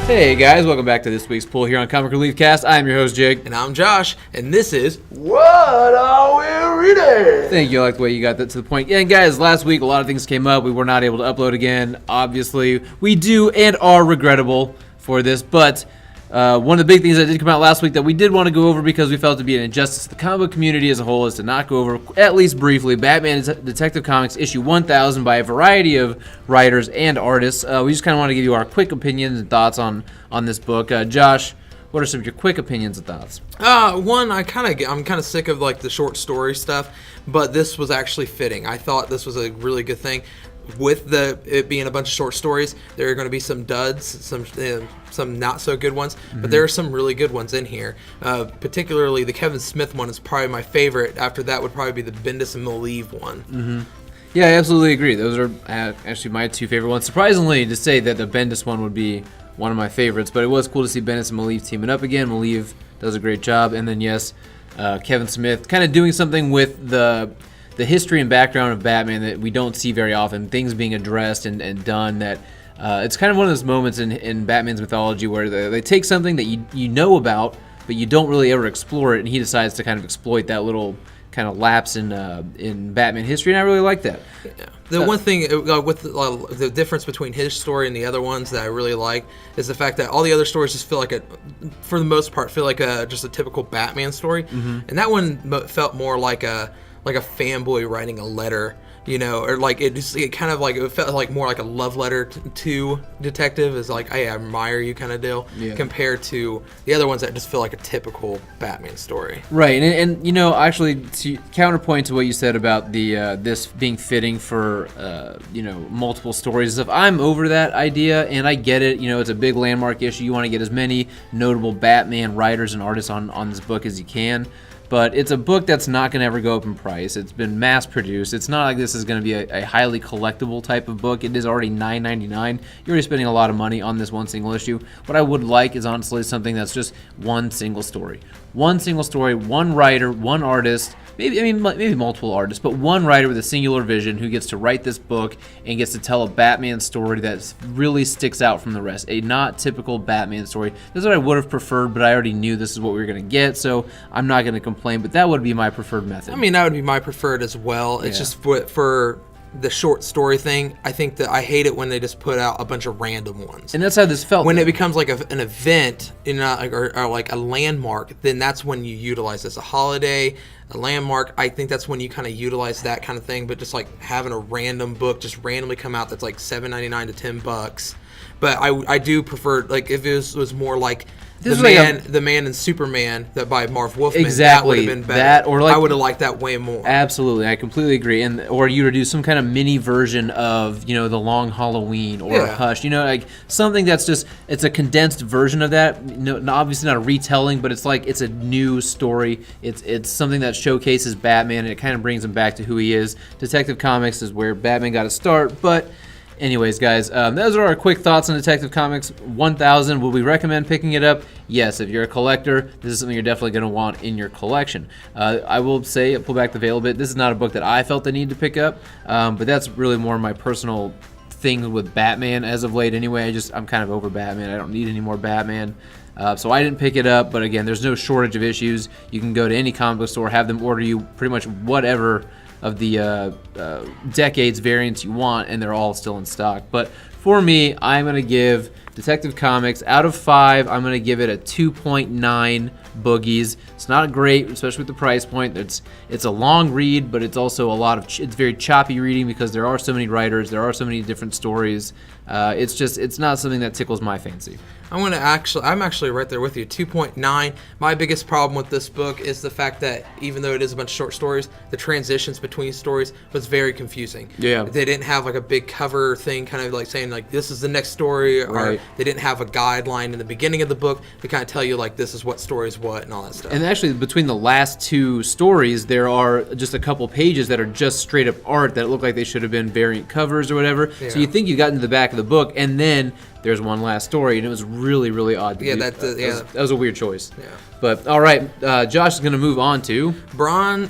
Hey guys, welcome back to this week's poll here on Comic Relief Cast. I'm your host Jig. And I'm Josh, and this is What Are We Reading? Thank you, I like the way you got that to the point. Yeah, and guys, last week a lot of things came up. We were not able to upload again. Obviously, we do and are regrettable for this, but one of the big things that did come out last week that we did want to go over because we felt to be an injustice to the comic book community as a whole is to not go over, at least briefly, Batman Detective Comics issue 1000 by a variety of writers and artists. We just kind of want to give you our quick opinions and thoughts on this book. Josh, what are some of your quick opinions and thoughts? One, I'm kind of sick of like the short story stuff, but this was actually fitting. I thought this was a really good thing. With it being a bunch of short stories, there are going to be some duds, some not so good ones, but there are some really good ones in here. Particularly the Kevin Smith one is probably my favorite. After that would probably be the Bendis and Malieve one. Mm-hmm. Yeah, I absolutely agree. Those are actually my two favorite ones. Surprisingly, to say that the Bendis one would be one of my favorites, but it was cool to see Bendis and Malieve teaming up again. Malieve does a great job, and then yes, Kevin Smith kind of doing something with the history and background of Batman that we don't see very often, things being addressed and done that it's kind of one of those moments in Batman's mythology where they take something that you know about, but you don't really ever explore it, and he decides to kind of exploit that little kind of lapse in Batman history, and I really like that. Yeah. The one thing with the difference between his story and the other ones that I really like is the fact that all the other stories just feel like for the most part, just a typical Batman story, and that one felt more like a fanboy writing a letter, or like it felt like more like a love letter to detective, is like, hey, I admire you kind of deal, compared to the other ones that just feel like a typical Batman story. Right, and actually to counterpoint to what you said about the this being fitting for multiple stories and stuff, I'm over that idea, and I get it. It's a big landmark issue. You want to get as many notable Batman writers and artists on this book as you can. But it's a book that's not going to ever go up in price. It's been mass-produced. It's not like this is going to be a highly collectible type of book. It is already $9.99. You're already spending a lot of money on this one single issue. What I would like is honestly something that's just one single story. One single story, one writer, one artist, maybe multiple artists, but one writer with a singular vision who gets to write this book and gets to tell a Batman story that really sticks out from the rest. A not typical Batman story. This is what I would have preferred, but I already knew this is what we were going to get, so I'm not going to complain, but that would be my preferred method. That would be my preferred as well. It's just for the short story thing, I think that I hate it when they just put out a bunch of random ones. And that's how this felt. When it becomes like an event, or like a landmark, then that's when you utilize this. A holiday, a landmark, I think that's when you kind of utilize that kind of thing. But just like having a random book just randomly come out that's like $7.99 to $10. But I do prefer, like, if it was more like the Man and Superman that by Marv Wolfman, that would have been better. I would have liked that way more. Absolutely, I completely agree. Or you to do some kind of mini version of the Long Halloween or Hush, like something that's just, it's a condensed version of that. Obviously not a retelling, but it's like it's a new story. It's something that showcases Batman and it kind of brings him back to who he is. Detective Comics is where Batman got to start, but. Anyways, guys, those are our quick thoughts on Detective Comics 1000. Would we recommend picking it up? Yes, if you're a collector, this is something you're definitely going to want in your collection. I will say, pull back the veil a bit, this is not a book that I felt the need to pick up, but that's really more my personal thing with Batman as of late anyway. I'm kind of over Batman. I don't need any more Batman. So I didn't pick it up, but again, there's no shortage of issues. You can go to any comic book store, have them order you pretty much whatever of the decades variants you want, and they're all still in stock. But for me, I'm going to give Detective Comics, out of 5, I'm going to give it a 2.9 boogies. It's not great, especially with the price point. It's a long read, but it's also it's very choppy reading because there are so many writers, there are so many different stories. It's not something that tickles my fancy. I'm actually right there with you. 2.9. My biggest problem with this book is the fact that even though it is a bunch of short stories, the transitions between stories was very confusing. Yeah. They didn't have like a big cover thing kind of like saying like this is the next story, or they didn't have a guideline in the beginning of the book to kind of tell you like this is what story is what and all that stuff. And actually between the last two stories, there are just a couple pages that are just straight up art that look like they should have been variant covers or whatever. Yeah. So you think you got into the back of the book, and then there's one last story, and it was really, really odd. That was a weird choice. Yeah. But all right, Josh is going to move on to Bronze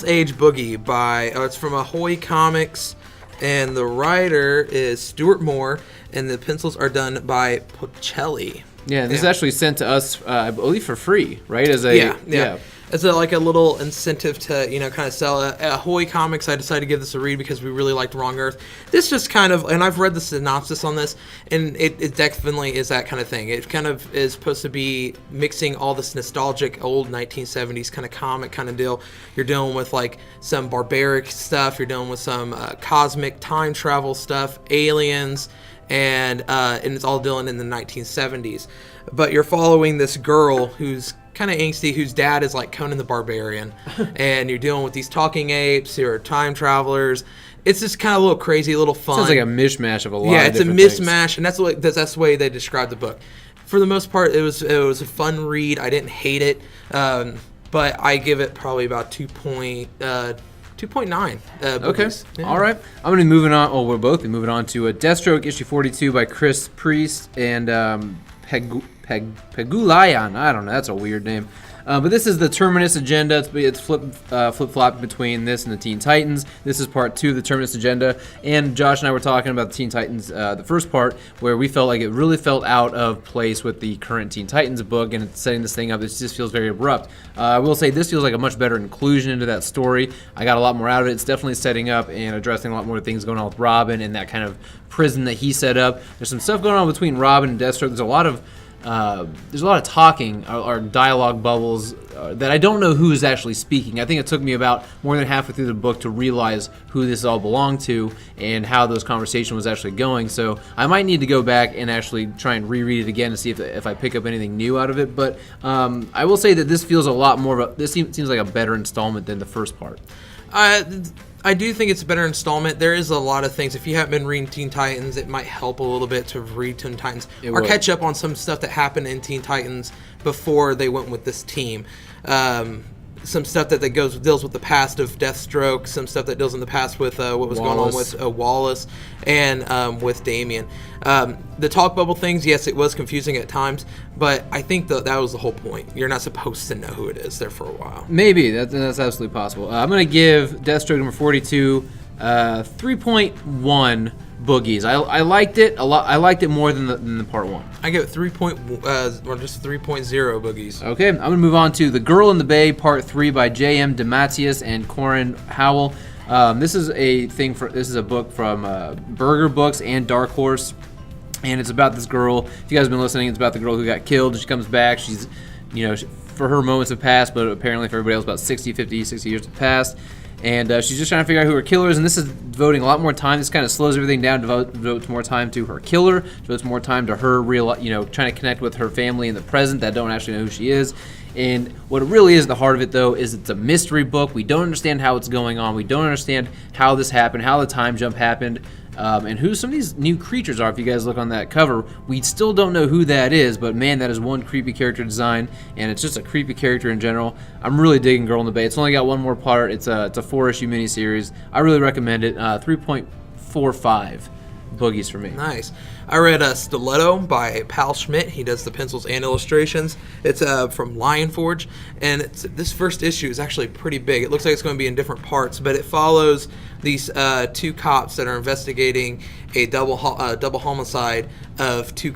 Age Boogie by it's from Ahoy Comics. and the writer is Stuart Moore, and the pencils are done by Pocelli. Yeah, this is actually sent to us, I believe, for free, right? As a yeah. As like a little incentive to, kind of sell it. Ahoy Comics, I decided to give this a read because we really liked Wrong Earth. This just kind of, and I've read the synopsis on this, and it definitely is that kind of thing. It kind of is supposed to be mixing all this nostalgic old 1970s kind of comic kind of deal. You're dealing with like some barbaric stuff. You're dealing with some cosmic time travel stuff, aliens, and it's all dealing in the 1970s. But you're following this girl who's kind of angsty, whose dad is like Conan the Barbarian, and you're dealing with these talking apes who are time travelers. It's just kind of a little crazy, a little fun. Sounds like a mishmash of a lot. Yeah, of it's a mismatch, and that's the way they described the book. For the most part, it was a fun read. I didn't hate it, but I give it probably about 2.9. Okay. Yeah. All right. I'm going to be moving on. Well, we'll both be moving on to Deathstroke issue 42 by Chris Priest and Pegulayan. I don't know. That's a weird name. But this is the Terminus agenda. It's flip-flopped between this and the Teen Titans. This is part 2 of the Terminus agenda. And Josh and I were talking about the Teen Titans, the first part, where we felt like it really felt out of place with the current Teen Titans book, and it's setting this thing up. It just feels very abrupt. I will say this feels like a much better inclusion into that story. I got a lot more out of it. It's definitely setting up and addressing a lot more things going on with Robin and that kind of prison that he set up. There's some stuff going on between Robin and Deathstroke. There's a lot of talking or dialogue bubbles that I don't know who is actually speaking. I think it took me about more than halfway through the book to realize who this all belonged to and how those conversations was actually going. So I might need to go back and actually try and reread it again to see if I pick up anything new out of it. But I will say that this feels a lot more this seems like a better installment than the first part. I do think it's a better installment. There is a lot of things. If you haven't been reading Teen Titans, it might help a little bit to read Teen Titans or catch up on some stuff that happened in Teen Titans before they went with this team. Some stuff that deals with the past of Deathstroke, some stuff that deals in the past with what was going on with Wallace and with Damian. The talk bubble things, yes, it was confusing at times, but I think that was the whole point. You're not supposed to know who it is there for a while. Maybe. That's absolutely possible. I'm going to give Deathstroke number 42 3.1 boogies. I liked it a lot. I liked it more than the part 1. I give it 3.0 boogies. Okay, I'm gonna move on to The Girl in the Bay Part 3 by J.M. DeMatteis and Corin Howell. This is a book from Burger Books and Dark Horse, and it's about this girl. If you guys have been listening, it's about the girl who got killed, and she comes back. She's, for her moments have passed, but apparently for everybody else about 60 years have passed. And she's just trying to figure out who her killer is, and this is devoting a lot more time. This kind of slows everything down, devotes more time to her killer, devotes more time to her trying to connect with her family in the present that don't actually know who she is. And what it really is at the heart of it, though, is it's a mystery book. We don't understand how it's going on. We don't understand how this happened, how the time jump happened, and who some of these new creatures are. If you guys look on that cover, we still don't know who that is, but man, that is one creepy character design, and it's just a creepy character in general. I'm really digging Girl in the Bay. It's only got one more part. It's a 4-issue miniseries. I really recommend it. 3.45 boogies for me. Nice. I read Stiletto by Pal Schmidt. He does the pencils and illustrations. It's from Lion Forge, and this first issue is actually pretty big. It looks like it's going to be in different parts, but it follows these 2 cops that are investigating a double homicide of 2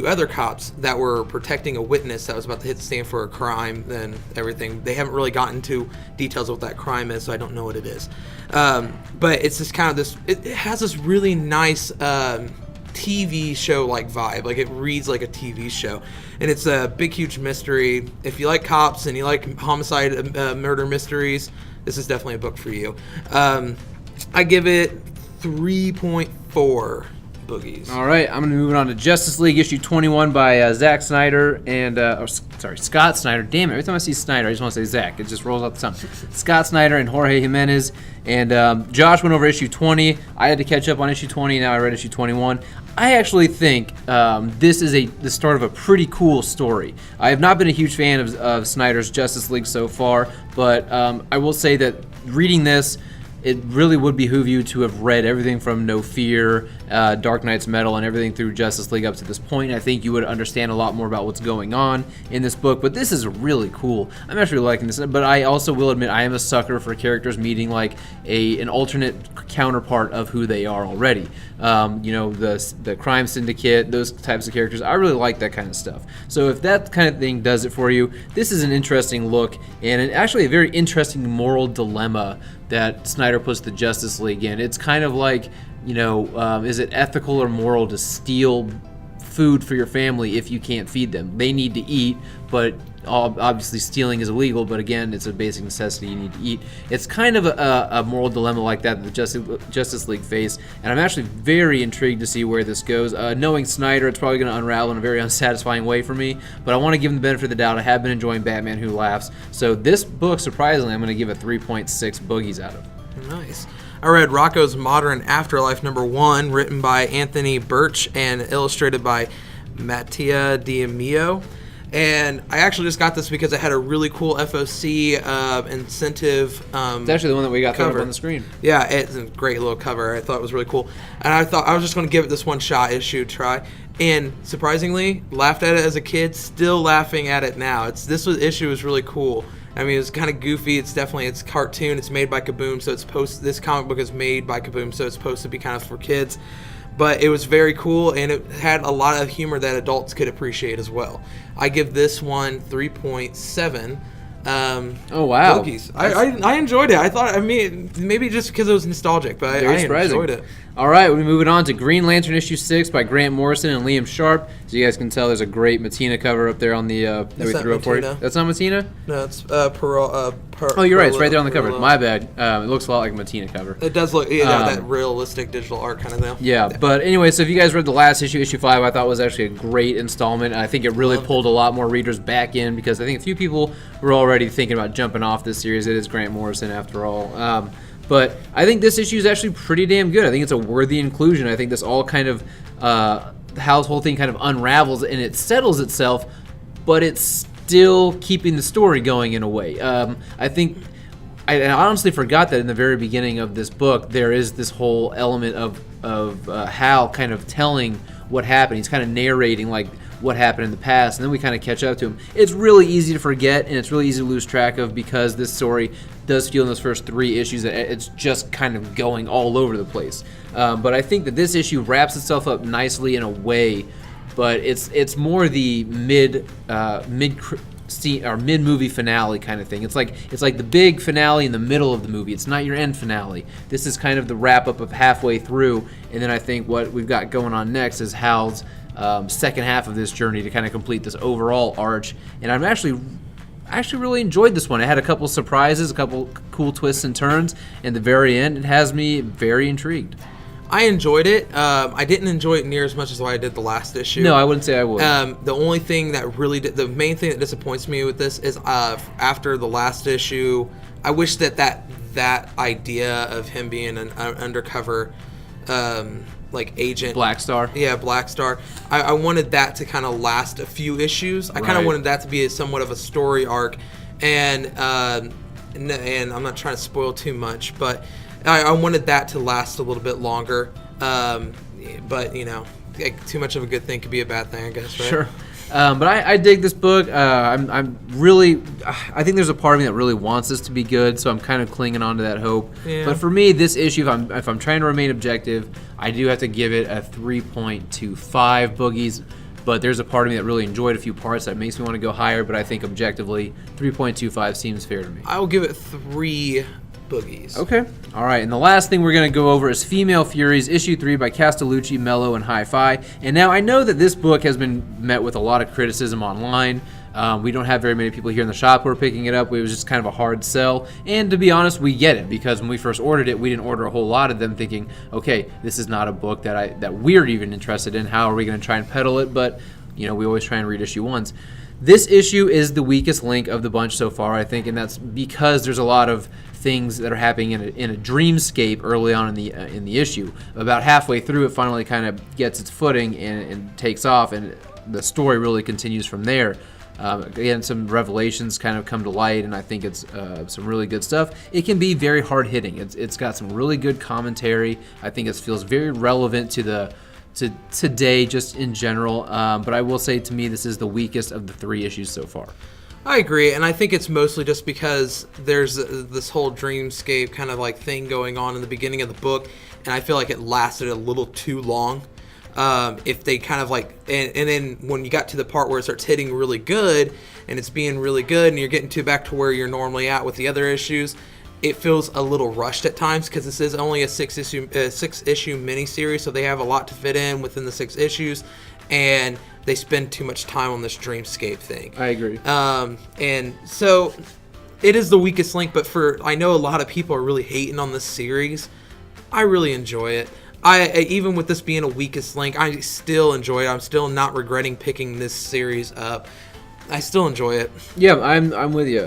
other cops that were protecting a witness that was about to hit the stand for a crime and everything. They haven't really gotten into details of what that crime is, so I don't know what it is. But it's just kind of it has this really nice TV show like vibe. Like, it reads like a TV show, and it's a big huge mystery. If you like cops and you like homicide murder mysteries, this is definitely a book for you. I give it 3.4 boogies. All right, I'm going to move on to Justice League issue 21 by Zack Snyder and Scott Snyder. Damn it, every time I see Snyder, I just want to say Zack. It just rolls off the tongue. Scott Snyder and Jorge Jimenez. And Josh went over issue 20. I had to catch up on issue 20. Now I read issue 21. I actually think this is the start of a pretty cool story. I have not been a huge fan of Snyder's Justice League so far, but I will say that reading this, it really would behoove you to have read everything from No Fear, Dark Knight's Metal, and everything through Justice League up to this point. I think you would understand a lot more about what's going on in this book, but this is really cool. I'm actually liking this, but I also will admit I am a sucker for characters meeting like an alternate counterpart of who they are already. The crime syndicate, those types of characters. I really like that kind of stuff. So if that kind of thing does it for you, this is an interesting look and actually a very interesting moral dilemma that Snyder puts the Justice League in. It's kind of like, is it ethical or moral to steal food for your family if you can't feed them? They need to eat, but obviously stealing is illegal, but again, it's a basic necessity. You need to eat. It's kind of a moral dilemma like that the Justice League face, and I'm actually very intrigued to see where this goes. Knowing Snyder, it's probably going to unravel in a very unsatisfying way for me, but I want to give him the benefit of the doubt. I have been enjoying Batman Who Laughs, so this book, surprisingly, I'm going to give a 3.6 boogies out of. Nice. I read Rocko's Modern Afterlife #1, written by Anthony Birch and illustrated by Mattia Diamio. And I actually just got this because I had a really cool FOC incentive. It's actually the one that we got covered on the screen. Yeah, it's a great little cover. I thought it was really cool. And I thought I was just going to give it this one-shot issue try. And surprisingly, laughed at it as a kid, still laughing at it now. Issue was really cool. I mean, it's kind of goofy. It's cartoon. It's made by Kaboom, so this comic book is made by Kaboom, so it's supposed to be kind of for kids. But it was very cool, and it had a lot of humor that adults could appreciate as well. I give this one 3.7. Oh, wow. Boogies. I enjoyed it. Maybe just because it was nostalgic, but I enjoyed it. All right, we're moving on to Green Lantern issue 6 by Grant Morrison and Liam Sharp. So you guys can tell there's a great Matina cover up there on the that we threw up for you. That's not Matina? No, it's oh, you're right. It's right there on the cover. My bad. It looks a lot like a Matina cover. It does look that realistic digital art kind of thing. Yeah, but anyway, so if you guys read the last issue 5, I thought was actually a great installment. I think it really pulled a lot more readers back in because I think a few people were already thinking about jumping off this series. It is Grant Morrison after all. But I think this issue is actually pretty damn good. I think it's a worthy inclusion. I think this all kind of, the whole thing kind of unravels and it settles itself, but it's still keeping the story going in a way. I think, I honestly forgot that in the very beginning of this book, there is this whole element of Hal kind of telling what happened. He's kind of narrating like what happened in the past, and then we kind of catch up to him. It's really easy to forget, and it's really easy to lose track of because this story does feel in those first 3 issues that it's just kind of going all over the place. But I think that this issue wraps itself up nicely in a way, but it's more the mid movie finale kind of thing. It's like the big finale in the middle of the movie. It's not your end finale. This is kind of the wrap up of halfway through, and then I think what we've got going on next is Hal's second half of this journey to kind of complete this overall arch. And I'm actually really enjoyed this one. It had a couple surprises, a couple cool twists and turns, and the very end, it has me very intrigued. I enjoyed it. I didn't enjoy it near as much as I did the last issue. No, I wouldn't say I would. The only thing that the main thing that disappoints me with this is after the last issue, I wish that idea of him being an undercover like agent, Black Star. Yeah, Black Star. I wanted that to kind of last a few issues. I kind of wanted that to be somewhat of a story arc, and I'm not trying to spoil too much, but I wanted that to last a little bit longer. But too much of a good thing could be a bad thing, I guess. Right? Sure. But I dig this book. I'm really, I think there's a part of me that really wants this to be good, so I'm kind of clinging on to that hope. Yeah. But for me, this issue, if I'm trying to remain objective, I do have to give it a 3.25 boogies. But there's a part of me that really enjoyed a few parts that makes me want to go higher. But I think objectively, 3.25 seems fair to me. I will give it 3 boogies. Okay. All right. And the last thing we're going to go over is Female Furies, issue 3 by Castellucci, Mello, and Hi-Fi. And now I know that this book has been met with a lot of criticism online. We don't have very many people here in the shop who are picking it up. It was just kind of a hard sell. And to be honest, we get it, because when we first ordered it, we didn't order a whole lot of them thinking, okay, this is not a book that we're even interested in. How are we going to try and peddle it? But, we always try and read issue 1s. This issue is the weakest link of the bunch so far, I think, and that's because there's a lot of things that are happening in a dreamscape early on in the issue. About halfway through, it finally kind of gets its footing and takes off, and the story really continues from there. Again, some revelations kind of come to light, and I think it's some really good stuff. It can be very hard hitting. It's got some really good commentary. I think it feels very relevant to today, just in general. But I will say, to me, this is the weakest of the 3 issues so far. I agree, and I think it's mostly just because there's this whole dreamscape kind of like thing going on in the beginning of the book, and I feel like it lasted a little too long. If they kind of like, and then when you got to the part where it starts hitting really good, and it's being really good, and you're getting back to where you're normally at with the other issues, it feels a little rushed at times because this is only a 6-issue miniseries, so they have a lot to fit in within the 6 issues, and they spend too much time on this dreamscape thing. I agree. And so it is the weakest link, but I know a lot of people are really hating on this series. I really enjoy it. Even with this being a weakest link, I still enjoy it. I'm still not regretting picking this series up. I still enjoy it. Yeah, I'm with you.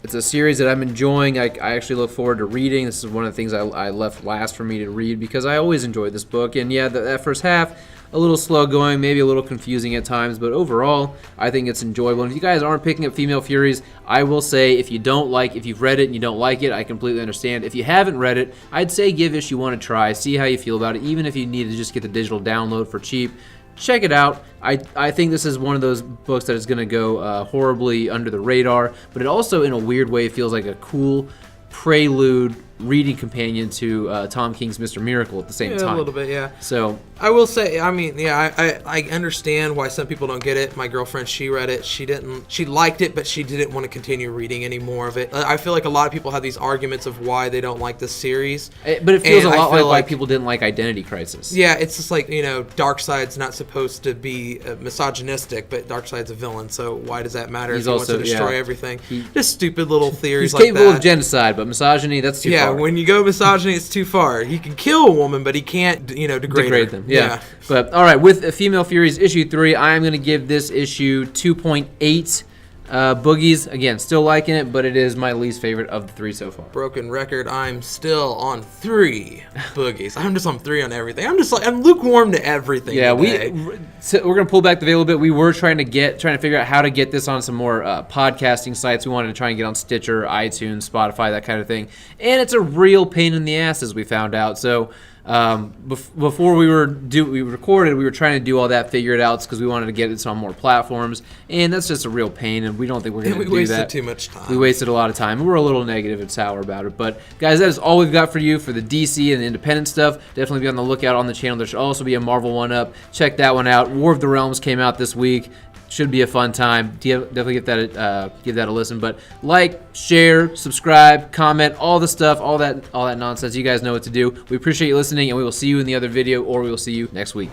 It's a series that I'm enjoying. I actually look forward to reading. This is one of the things I left last for me to read because I always enjoyed this book. And yeah, that first half, a little slow going, maybe a little confusing at times, but overall, I think it's enjoyable. And if you guys aren't picking up Female Furies, I will say if you've read it and you don't like it, I completely understand. If you haven't read it, I'd say give issue 1 a try, see how you feel about it, even if you need to just get the digital download for cheap. Check it out. I think this is one of those books that is going to go horribly under the radar, but it also, in a weird way, feels like a cool prelude reading companion to Tom King's Mr. Miracle at the same time. A little bit, yeah. So I will say, I mean, yeah, I understand why some people don't get it. My girlfriend, she read it. She liked it, but she didn't want to continue reading any more of it. I feel like a lot of people have these arguments of why they don't like this series. But it feels a lot like why people didn't like Identity Crisis. Yeah, it's just like, Darkseid's not supposed to be misogynistic, but Darkseid's a villain, so why does that matter if he wants to destroy everything? Just stupid little theories like that. He's capable of genocide, but misogyny, that's too far. Yeah, when you go misogyny, it's too far. He can kill a woman, but he can't, degrade them. Yeah. But all right, with Female Furies issue 3, I am going to give this issue 2.8 boogies. Again, still liking it, but it is my least favorite of the 3 so far. Broken record. I'm still on 3 boogies. I'm just on 3 on everything. I'm lukewarm to everything. Yeah, we're gonna pull back the veil a bit. We were trying to figure out how to get this on some more podcasting sites. We wanted to try and get on Stitcher, iTunes, Spotify, that kind of thing. And it's a real pain in the ass, as we found out. So before we recorded, we were trying to do all that, figure it out, because we wanted to get it on more platforms, and that's just a real pain, and we don't think we're going to do that. We wasted too much time. We wasted a lot of time. We're a little negative and sour about it, but guys, that is all we've got for you for the DC and the independent stuff. Definitely be on the lookout on the channel. There should also be a Marvel one up. Check that one out. War of the Realms came out this week. Should be a fun time. Definitely give that a listen. But like, share, subscribe, comment, all the stuff, all that nonsense. You guys know what to do. We appreciate you listening, and we will see you in the other video, or we will see you next week.